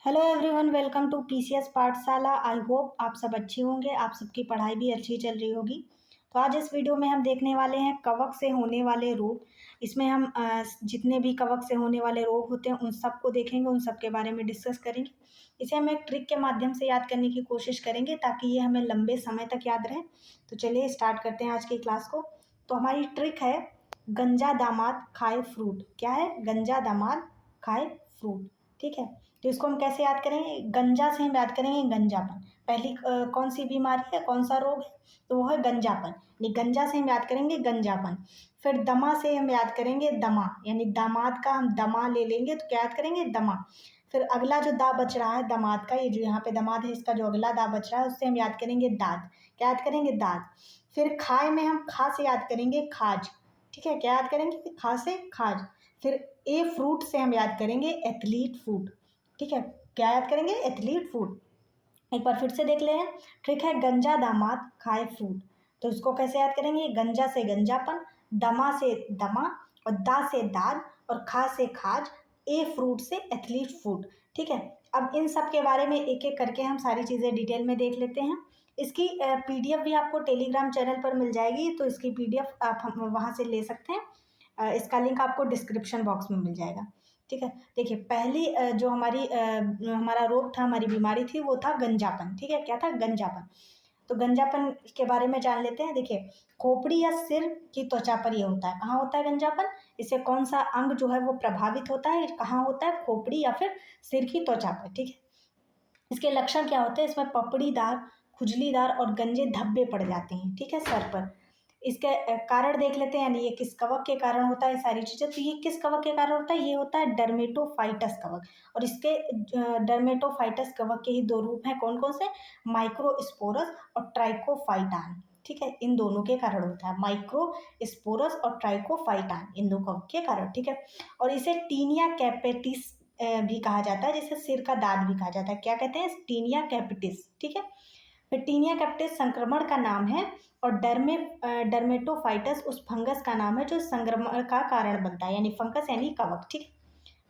Hello everyone, welcome to PCS Pathshala. I hope आप सब अच्छे होंगे, आप सबकी पढ़ाई भी अच्छी चल रही होगी। तो आज इस वीडियो में हम देखने वाले हैं कवक से होने वाले रोग। इसमें हम जितने भी कवक से होने वाले रोग होते हैं उन सबको देखेंगे, उन सब के बारे में डिस्कस करेंगे। इसे हम एक ट्रिक के माध्यम से याद करने की कोशिश करेंगे ताकि ये हमें लंबे समय तक याद रहे। तो चलिए स्टार्ट करते हैं आज की क्लास को। तो हमारी ट्रिक है गंजा दामाद खाए फ्रूट। क्या है? गंजा दामाद खाए फ्रूट। ठीक है, तो इसको हम कैसे याद करेंगे? गंजा से हम याद करेंगे गंजापन। पहली कौन सी बीमारी है, कौन सा रोग है? तो वो है गंजापन, यानी गंजा से हम याद करेंगे गंजापन। फिर दमा से हम याद करेंगे दमा, यानी दामाद का हम दमा ले लेंगे तो क्या याद करेंगे? दमा। फिर अगला जो दा बच रहा है दामाद का, ये जो यहाँ पे दामाद है इसका जो अगला दा बच रहा है उससे हम याद करेंगे दाद। क्या याद करेंगे? दाद। फिर खाए में हम खा से याद करेंगे खाज। ठीक है, क्या याद करेंगे? खा से खाज। फिर ए फ्रूट से हम याद करेंगे एथलीट फूड। ठीक है, क्या याद करेंगे? Athlete food. एक बार फिर से देख ले हैं। ट्रिक है गंजा दामाद खाए फ्रूट। तो इसको कैसे याद करेंगे? गंजा से गंजापन, दमा से दमा, और दा से दाद, और खा से खाज, ए फ्रूट से एथलीट फूड। ठीक है, अब इन सब के बारे में एक एक करके हम सारी चीज़ें डिटेल में देख लेते हैं। इसकी पीडीएफ भी आपको टेलीग्राम चैनल पर मिल जाएगी, तो इसकी पीडीएफ आप हम वहाँ से ले सकते हैं। इसका लिंक आपको डिस्क्रिप्शन बॉक्स में मिल जाएगा। ठीक है, देखिए पहली जो हमारा रोग था, हमारी बीमारी थी, वो था गंजापन। ठीक है, क्या था? गंजापन। तो गंजापन के बारे में जान लेते हैं। देखिए, खोपड़ी या सिर की त्वचा पर ये होता है। कहाँ होता है गंजापन? इससे कौन सा अंग जो है वो प्रभावित होता है? कहाँ होता है? खोपड़ी या फिर सिर की त्वचा पर। ठीक है, इसके लक्षण क्या होते हैं? इसमें पपड़ीदार, खुजलीदार और गंजे धब्बे पड़ जाते हैं। ठीक है, सर पर। इसके कारण देख लेते हैं, यानी ये किस कवक के कारण होता है सारी चीज़ें। तो ये किस कवक के कारण होता है? ये होता है डर्मेटोफाइटस कवक। और इसके डर्मेटोफाइटस कवक के ही दो रूप हैं। कौन कौन से? माइक्रोस्पोरस और ट्राइकोफाइटान। ठीक है, इन दोनों के कारण होता है, माइक्रोस्पोरस और ट्राइकोफाइटान, इन दो कवक के कारण। ठीक है, और इसे टीनिया कैपेटिस भी कहा जाता है, जिसे सिर का दाद भी कहा जाता है। क्या कहते हैं? Tinea capitis. ठीक है, फिर टीनिया कैपिटिस संक्रमण का नाम है, और डर्मेटोफाइटस उस फंगस का नाम है जो संक्रमण का कारण बनता है, यानी फंगस यानी कवक। ठीक है,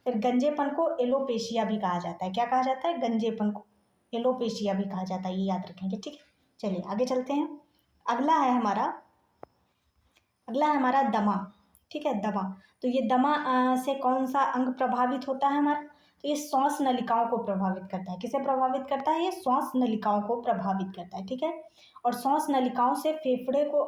फिर गंजेपन को एलोपेशिया भी कहा जाता है। क्या कहा जाता है? गंजेपन को एलोपेशिया भी कहा जाता है, ये याद रखेंगे। ठीक है, चलिए आगे चलते हैं। अगला है हमारा दमा। ठीक है, दमा। तो ये दमा से कौन सा अंग प्रभावित होता है हमारा? तो ये श्वास नलिकाओं को प्रभावित करता है। किसे प्रभावित करता है? ये श्वास नलिकाओं को प्रभावित करता है। ठीक है, और श्वास नलिकाओं से फेफड़े को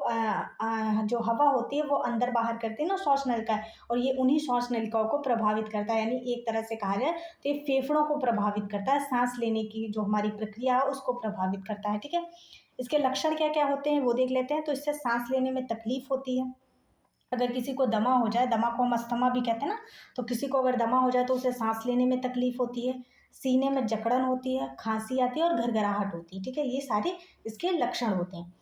जो हवा होती है वो अंदर बाहर करती है ना श्वास नलिका, और ये उन्हीं श्वास नलिकाओं को प्रभावित करता है। यानी एक तरह से कहा जाए तो ये फेफड़ों को प्रभावित करता है, सांस लेने की जो हमारी प्रक्रिया है उसको प्रभावित करता है। ठीक है, इसके लक्षण क्या क्या होते हैं वो देख लेते हैं। तो इससे सांस लेने में तकलीफ होती है। अगर किसी को दमा हो जाए, दमा को हम अस्थमा भी कहते हैं ना, तो किसी को अगर दमा हो जाए तो उसे सांस लेने में तकलीफ होती है, सीने में जकड़न होती है, खांसी आती है और घरघराहट होती है। ठीक है, ये सारे इसके लक्षण होते हैं।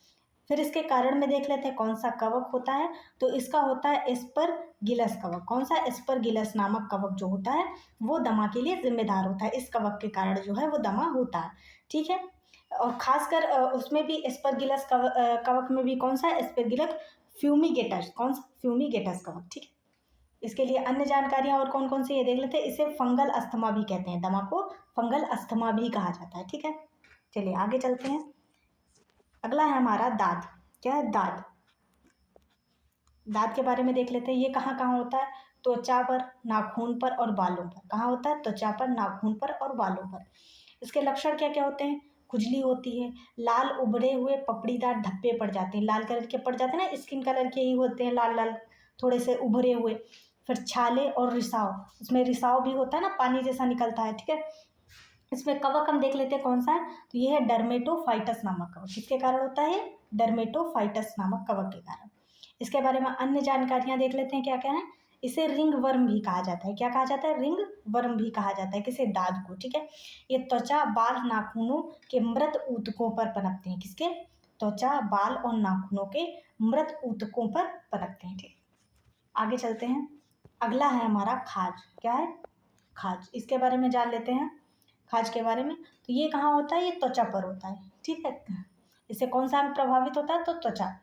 फिर इसके कारण में देख लेते हैं कौन सा कवक होता है। तो इसका होता है एस्परगिलस कवक। कौन सा? एस्परगिलस नामक कवक जो होता है वो दमा के लिए जिम्मेदार होता है। इस कवक के कारण जो है वो दमा होता है। ठीक है, और खासकर उसमें भी एस्परगिलस कवक में भी कौन सा? Aspergillus fumigatus. कौन सा? फ्यूमिगेटस कवक। ठीक है, इसके लिए अन्य जानकारियां और कौन कौन सी ये देख लेते हैं। इसे फंगल अस्थमा भी कहते हैं, दमा को फंगल अस्थमा भी कहा जाता है। ठीक है, चलिए आगे चलते हैं। अगला है हमारा दाद। क्या है? दाद। दांत के बारे में देख लेते हैं। ये कहाँ कहाँ होता है? त्वचा पर, नाखून पर और बालों पर। कहाँ होता है? त्वचा पर, नाखून पर और बालों पर। इसके लक्षण क्या क्या होते हैं? खुजली होती है, लाल उभरे हुए पपड़ीदार धब्बे पड़ जाते हैं। लाल कलर के पड़ जाते हैं ना, स्किन कलर के ही होते हैं, लाल लाल थोड़े से उभरे हुए। फिर छाले और रिसाव, इसमें रिसाव भी होता है ना, पानी जैसा निकलता है। ठीक है, इसमें कवक हम देख लेते हैं कौन सा है। तो ये है डर्मेटोफाइटस नामक कवक। किसके कारण होता है? डर्मेटोफाइटस नामक कवक के कारण। इसके बारे में अन्य जानकारियां देख लेते हैं क्या क्या है। इसे रिंग वर्म भी कहा जाता है। क्या कहा जाता है? रिंग वर्म भी कहा जाता है। किसे? दाद को। ठीक है, ये त्वचा, बाल, नाखूनों के मृत ऊतकों पर पनपते हैं। किसके? त्वचा, बाल और नाखूनों के मृत ऊतकों पर पनपते हैं। ठीक, आगे चलते हैं। अगला है हमारा खाज। क्या है? खाज। इसके बारे में जान लेते हैं। खाज के बारे में, तो ये कहाँ होता है? ये त्वचा पर होता है। ठीक है, इससे कौन सा अंग प्रभावित होता है? तो त्वचा।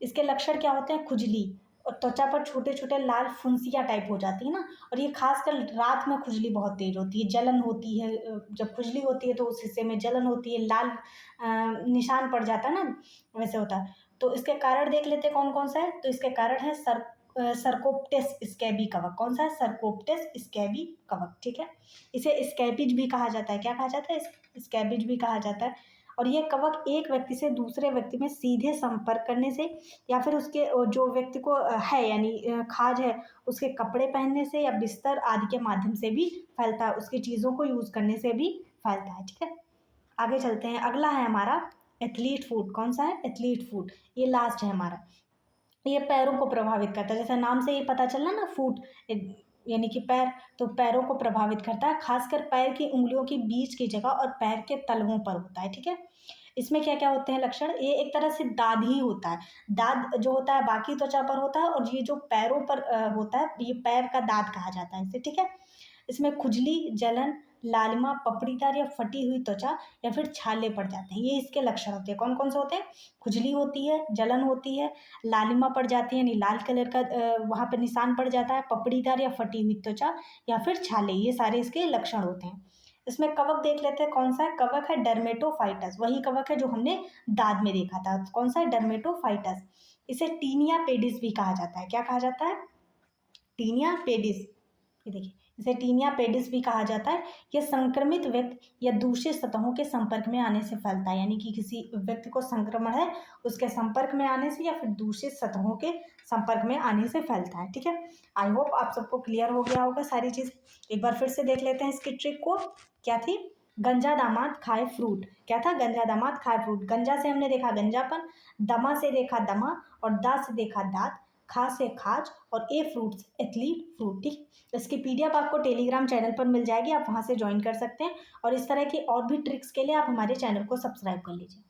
इसके लक्षण क्या होते हैं? खुजली, त्वचा पर छोटे छोटे लाल फुंसियाँ टाइप हो जाती है ना, और ये खासकर रात में खुजली बहुत तेज होती है, जलन होती है, जब खुजली होती है तो उस हिस्से में जलन होती है, लाल निशान पड़ जाता है ना, वैसे होता है। तो इसके कारण देख लेते हैं कौन कौन सा है। तो इसके कारण है सरकोप्टेस स्कैबी कवक। कौन सा है? सरकोप्टेस स्कैबी कवक, ठीक है। इसे स्कैबिज भी कहा जाता है। क्या कहा जाता है? स्कैबिज भी कहा जाता है। और ये कवक एक व्यक्ति से दूसरे व्यक्ति में सीधे संपर्क करने से, या फिर उसके जो व्यक्ति को है यानी खाज है, उसके कपड़े पहनने से या बिस्तर आदि के माध्यम से भी फैलता है, उसकी चीज़ों को यूज़ करने से भी फैलता है, ठीक है। आगे चलते हैं। अगला है हमारा एथलीट फूट। कौन सा है? एथलीट फूट। ये लास्ट है हमारा। ये पैरों को प्रभावित करता है, जैसे नाम से ही पता चला ना, फूट यानी कि पैर, तो पैरों को प्रभावित करता है, खासकर पैर की उंगलियों के बीच की जगह और पैर के तलवों पर होता है, ठीक है। इसमें क्या क्या होते हैं लक्षण? ये एक तरह से दाद ही होता है। दाद जो होता है बाकी त्वचा पर होता है, और ये जो पैरों पर होता है, ये पैर का दाद कहा जाता है इसे, ठीक है। इसमें खुजली, जलन, लालिमा, पपड़ीदार या फटी हुई त्वचा या फिर छाले पड़ जाते हैं, ये इसके लक्षण होते हैं। कौन कौन से होते हैं? खुजली होती है, जलन होती है, लालिमा पड़ जाती है यानी लाल कलर का वहाँ पे निशान पड़ जाता है, पपड़ीदार या फटी हुई त्वचा या फिर छाले, ये सारे इसके लक्षण होते हैं। इसमें कवक देख लेते हैं कौन सा है। कवक है डर्मेटोफाइटस, वही कवक है जो हमने दाद में देखा था। कौन सा है? डर्मेटोफाइटस। इसे टीनिया पेडिस भी कहा जाता है। क्या कहा जाता है? Tinea pedis. ये देखिए, इसे टीनिया पेडिस भी कहा जाता है। यह संक्रमित व्यक्ति या दूसरे सतहों के संपर्क में आने से फैलता है, यानी कि किसी व्यक्ति को संक्रमण है, उसके संपर्क में आने से या फिर दूसरे सतहों के संपर्क में आने से फैलता है, ठीक है। आई होप आप सबको क्लियर हो गया होगा सारी चीज़। एक बार फिर से देख लेते हैं इसकी ट्रिक को। क्या थी? गंजा दामाद खाए फ्रूट। क्या था? गंजा दामाद खाए फ्रूट। गंजा से हमने देखा गंजापन, दमा से देखा दमा, और दा से देखा दांत, खा से खाज, और ए फ्रूट से एथलीट फ्रूट, ठीक। इसकी पीडीएफ आपको टेलीग्राम चैनल पर मिल जाएगी, आप वहाँ से ज्वाइन कर सकते हैं। और इस तरह की और भी ट्रिक्स के लिए आप हमारे चैनल को सब्सक्राइब कर लीजिए।